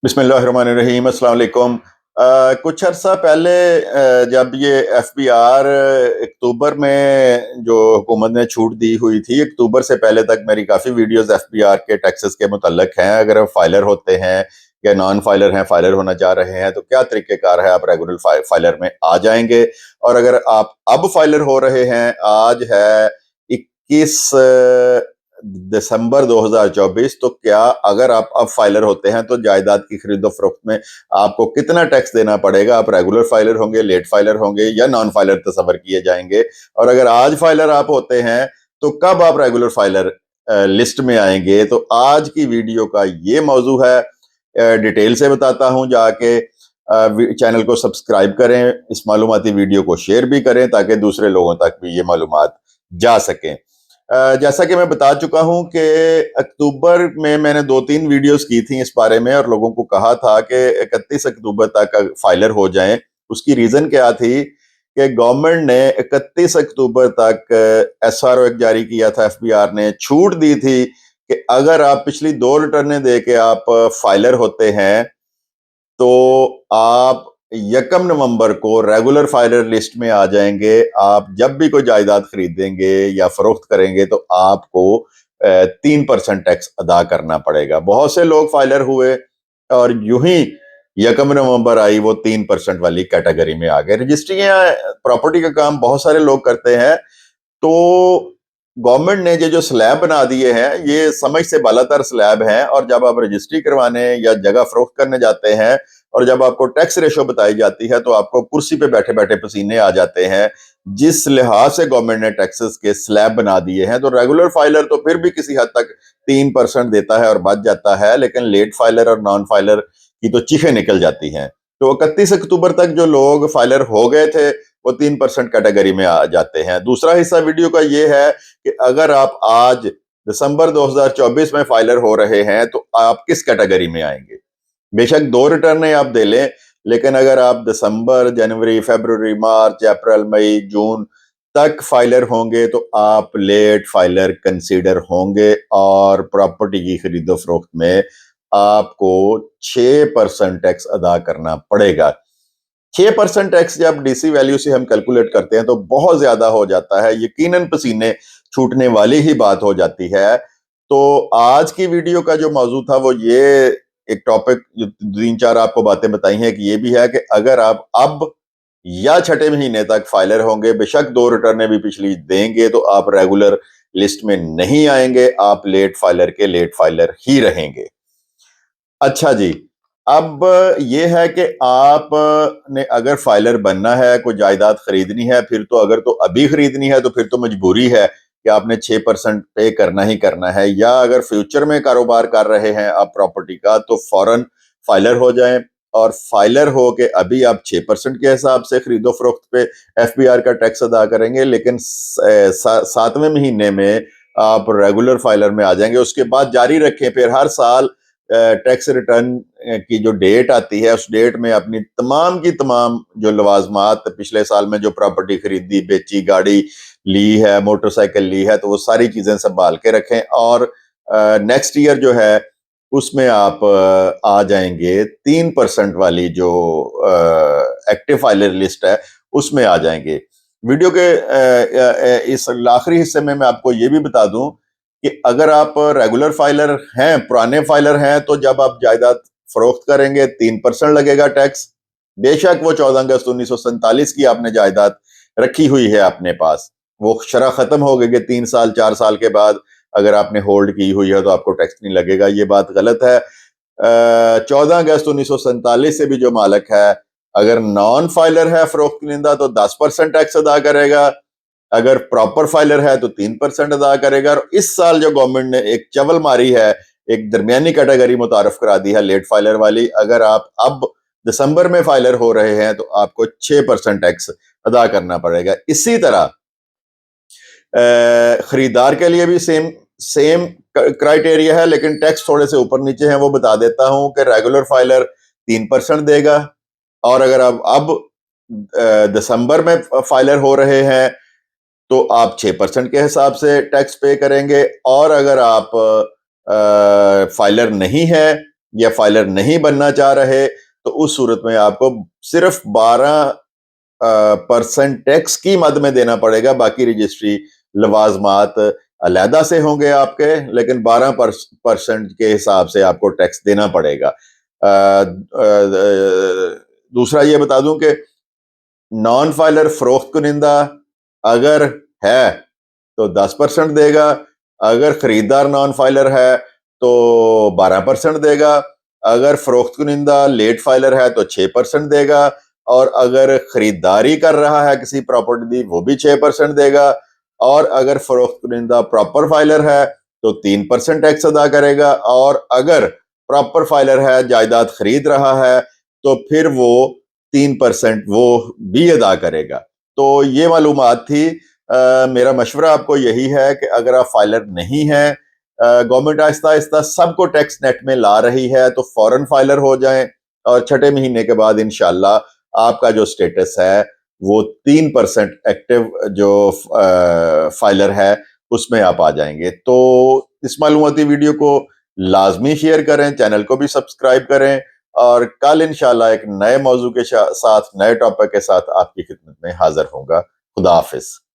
बिस्मिल्लाहिर्रहमानिर्रहीम, अस्सलाम वालेकुम। कुछ अर्सा पहले जब ये एफबीआर अक्टूबर में जो हुकूमत ने छूट दी हुई थी, अक्टूबर से पहले तक मेरी काफ़ी वीडियोस एफबीआर के टैक्सेस के मुतल्लक हैं। अगर आप फाइलर होते हैं या नॉन फाइलर हैं, फाइलर होना चाह रहे हैं, तो क्या तरीक़ेकार है, आप रेगुलर फाइलर में आ जाएंगे। और अगर आप अब फाइलर हो रहे हैं, आज है 21 दिसंबर 2024, तो क्या अगर आप अब फाइलर होते हैं तो जायदाद की खरीदो फरोख्त में आपको कितना टैक्स देना पड़ेगा। आप रेगुलर फाइलर होंगे, लेट फाइलर होंगे या नॉन फाइलर तस्वर किए जाएंगे। और अगर आज फाइलर आप होते हैं तो कब आप रेगुलर फाइलर लिस्ट में आएंगे। तो आज की वीडियो का ये मौजू है, डिटेल से बताता हूं। जाके चैनल को सब्सक्राइब करें, इस मालूमाती वीडियो को शेयर भी करें ताकि दूसरे लोगों तक भी ये मालूमात जा सकें। जैसा कि मैं बता चुका हूं कि अक्टूबर में मैंने 2-3 वीडियोस की थी इस बारे में और लोगों को कहा था कि 31 अक्टूबर तक फाइलर हो जाएं। उसकी रीजन क्या थी कि गवर्नमेंट ने 31 अक्टूबर तक एसआरओ एक जारी किया था, एफबीआर ने छूट दी थी कि अगर आप पिछली 2 रिटर्नें दे के आप फाइलर होते हैं तो आप 1 नवंबर को रेगुलर फाइलर लिस्ट में आ जाएंगे। आप जब भी कोई जायदाद खरीदेंगे या फरोख्त करेंगे तो आपको 3% टैक्स अदा करना पड़ेगा। बहुत से लोग फाइलर हुए और यूं ही 1 नवंबर आई, वो 3% वाली कैटेगरी में आ गए। रजिस्ट्रियां, प्रॉपर्टी का काम बहुत सारे लोग करते हैं, तो गवर्नमेंट ने ये जो स्लैब बना दिए हैं, ये समझ से बालातर स्लैब हैं। और जब आप रजिस्ट्री करवाने या जगह फरोख्त करने जाते हैं और जब आपको टैक्स रेशो बताई जाती है तो आपको कुर्सी पे बैठे बैठे पसीने आ जाते हैं। जिस लिहाज से गवर्नमेंट ने टैक्सेस के स्लैब बना दिए हैं, तो रेगुलर फाइलर तो फिर भी किसी हद तक 3% देता है और बच जाता है, लेकिन लेट फाइलर और नॉन फाइलर की तो चीखें निकल जाती हैं। तो 31 अक्टूबर तक जो लोग फाइलर हो गए थे वो 3% कैटेगरी में आ जाते हैं। दूसरा हिस्सा वीडियो का ये है कि अगर आप आज दिसंबर 2024 में फाइलर हो रहे हैं तो आप किस कैटेगरी में आएंगे। बेशक 2 रिटर्न आप दे लें, लेकिन अगर आप दिसंबर, जनवरी, फरवरी, मार्च, अप्रैल, मई, जून तक फाइलर होंगे तो आप लेट फाइलर कंसीडर होंगे और प्रॉपर्टी की खरीदो फरोख्त में आपको 6% टैक्स अदा करना पड़ेगा। 6% टैक्स जब डीसी वैल्यू से हम कैलकुलेट करते हैं तो बहुत ज्यादा हो जाता है, यकीनन पसीने छूटने वाली ही बात हो जाती है। तो आज की वीडियो का जो मौजू था वो ये एक टॉपिक, जो 3-4 आपको बातें बताई हैं, कि ये भी है कि अगर आप अब या छठे महीने तक फाइलर होंगे, बेशक 2 रिटर्नें भी पिछली देंगे, तो आप रेगुलर लिस्ट में नहीं आएंगे, आप लेट फाइलर के लेट फाइलर ही रहेंगे। अच्छा जी, अब ये है कि आपने अगर फाइलर बनना है, कोई जायदाद खरीदनी है, फिर तो अगर तो अभी खरीदनी है तो फिर तो मजबूरी है कि आपने 6% पे करना ही करना है। या अगर फ्यूचर में कारोबार कर रहे हैं आप प्रॉपर्टी का, तो फौरन फाइलर हो जाएं। और फाइलर हो के अभी आप 6% के हिसाब से खरीदो फरोख्त पे एफबीआर का टैक्स अदा करेंगे, लेकिन 7वें महीने में आप रेगुलर फाइलर में आ जाएंगे। उसके बाद जारी रखें, फिर हर साल टैक्स रिटर्न की जो डेट आती है, उस डेट में अपनी तमाम की तमाम जो लवाजमात, पिछले साल में जो प्रॉपर्टी खरीदी, बेची, गाड़ी ली है, मोटरसाइकिल ली है, तो वो सारी चीजें संभाल के रखें। और नेक्स्ट ईयर जो है उसमें आप आ जाएंगे 3% वाली जो एक्टिव फाइलर लिस्ट है उसमें आ जाएंगे। वीडियो के इस आखिरी हिस्से में मैं आपको ये भी बता दूं कि अगर आप रेगुलर फाइलर हैं, पुराने फाइलर हैं, तो जब आप जायदाद फरोख्त करेंगे 3% लगेगा टैक्स। बेशक वो 14 अगस्त 1947 की आपने जायदाद रखी हुई है अपने पास, वो शरह खत्म हो गई कि 3 साल 4 साल के बाद अगर आपने होल्ड की हुई है तो आपको टैक्स नहीं लगेगा, ये बात गलत है। 14 अगस्त 1947 से भी जो मालिक है, अगर नॉन फाइलर है फरोख्त कुनिंदा, तो 10% टैक्स अदा करेगा। अगर प्रॉपर फाइलर है तो 3% अदा करेगा। और इस साल जो गवर्नमेंट ने एक चवल मारी है, एक दरमियानी कैटेगरी मुतारफ करा दी है, लेट फाइलर वाली। अगर आप अब दिसंबर में फाइलर हो रहे हैं तो आपको 6% टैक्स अदा करना पड़ेगा। इसी तरह खरीदार के लिए भी सेम सेम क्राइटेरिया है, लेकिन टैक्स थोड़े से ऊपर नीचे हैं। वो बता देता हूं कि रेगुलर फाइलर 3% देगा, और अगर आप अब दिसंबर में फाइलर हो रहे हैं तो आप 6% के हिसाब से टैक्स पे करेंगे। और अगर आप फाइलर नहीं है یا فائلر نہیں بننا چاہ رہے تو اس صورت میں آپ کو صرف 12% ٹیکس کی مد میں دینا پڑے گا. باقی رجسٹری لوازمات علیحدہ سے ہوں گے آپ کے, لیکن 12% کے حساب سے آپ کو ٹیکس دینا پڑے گا. دوسرا یہ بتا دوں کہ نان فائلر فروخت کنندہ اگر ہے تو 10% دے گا, اگر خریدار نان فائلر ہے تو 12% دے گا, اگر فروخت کنندہ لیٹ فائلر ہے تو 6% دے گا, اور اگر خریداری کر رہا ہے کسی پراپرٹی وہ بھی 6% دے گا, اور اگر فروخت کنندہ پراپر فائلر ہے تو 3% ٹیکس ادا کرے گا, اور اگر پراپر فائلر ہے جائیداد خرید رہا ہے تو پھر وہ 3% وہ بھی ادا کرے گا. تو یہ معلومات تھی. میرا مشورہ آپ کو یہی ہے کہ اگر آپ فائلر نہیں ہیں, گورنمنٹ آہستہ آہستہ سب کو ٹیکس نیٹ میں لا رہی ہے, تو فوراً فائلر ہو جائیں, اور چھٹے مہینے کے بعد انشاءاللہ آپ کا جو سٹیٹس ہے وہ 3% ایکٹیو جو فائلر ہے اس میں آپ آ جائیں گے. تو اس معلوماتی ویڈیو کو لازمی شیئر کریں, چینل کو بھی سبسکرائب کریں, اور کل انشاءاللہ ایک نئے موضوع کے ساتھ, نئے ٹاپک کے ساتھ آپ کی خدمت میں حاضر ہوں گا. خدا حافظ.